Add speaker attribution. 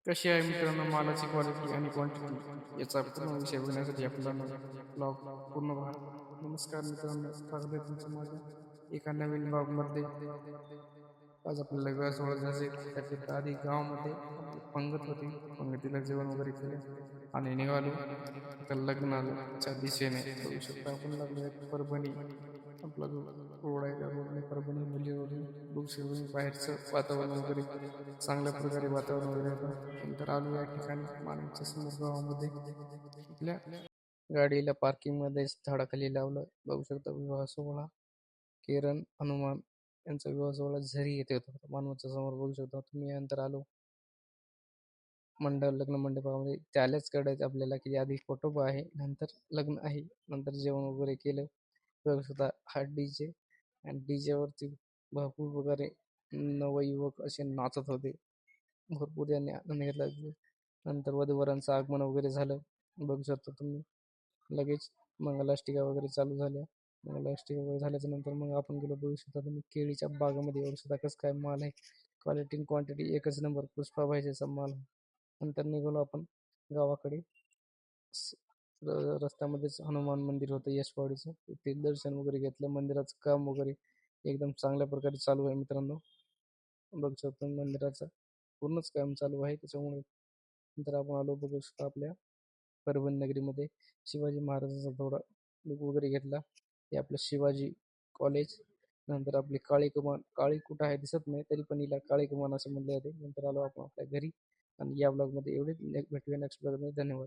Speaker 1: कशी आहे मित्रांनो मालाची क्वालिटी आणि क्वांटिटी याचा पूर्ण विषय बघण्यासाठी आपल्याला ब्लॉग पूर्ण पहा. नमस्कार मित्रांनो, स्वागत आहे तुमचं माझ्या एका नवीन ब्लॉगमध्ये. आज आपल्याला वेळ सोडायचं असेल त्याकरिता आधी गावामध्ये आपली पंगत होती. पंगतीला जेवण वगैरे केलं आणि निघालो एका लग्नाच्या दिशेने. बघू शकता आपण लागलो आहे परभणी. आपला जो रोड आहे त्या रोडने परभणी मिली रोडने. बघू शकतो बाहेरचं वातावरण वगैरे चांगल्या प्रकारे वातावरण वगैरे होतं. नंतर आलो या ठिकाणी माणिकच्या समोर गावामध्ये आपल्या गाडीला पार्किंग मध्ये झाडाखाली लावलं. बघू शकता विवाह सोहळा किरण हनुमान यांचा विवाह सोहळा झरी येथे होता मानवाच्या समोर. बघू शकता तुम्ही. नंतर आलो लग्न मंडपामध्ये. त्यालाच कळायचं आपल्याला की आधी फोटो आहे नंतर लग्न आहे. नंतर जेवण वगैरे केलं. बघू शकता हा डीजे आणि डीजे वरती भरपूर प्रकारे नवयुवक असे नाचत होते. भरपूर त्यांनी आनंद घेतला. नंतर वधूवरांचं आगमन वगैरे झालं. बघू शकता तुम्ही. लगेच मंगलाष्टिका वगैरे चालू झाल्या. मंगलाष्टिका वगैरे झाल्याच्या नंतर मग आपण गेलो. बघू शकता तुम्ही केळीच्या बागेमध्ये. बघू शकता कसं काय माल आहे. क्वालिटी आणि क्वांटिटी एकच नंबर. पुष्पाभाईचा माल. नंतर निघालो आपण गावाकडे. रस्त्यामध्येच हनुमान मंदिर होतं यशवाडीचं. ते दर्शन वगैरे घेतलं. मंदिराचं काम वगैरे एकदम चांगल्या प्रकारे चालू आहे मित्रांनो. बघू शकतो मंदिराचं पूर्णच काम चालू आहे. त्याच्यामुळे नंतर आपण आलो. बघू शकतो आपल्या परभणी नगरीमध्ये शिवाजी महाराजांचा थोडा लुक वगैरे घेतला. हे आपलं शिवाजी कॉलेज. नंतर आपली काळी कमान. काळी कुठं आहे दिसत नाही तरी पण हिला काळी कमान असं म्हणले जाते. नंतर आलो आपण आपल्या घरी. आणि या ब्लॉगमध्ये एवढेच. भेटूया नेक्स्ट ब्लॉगमध्ये. धन्यवाद.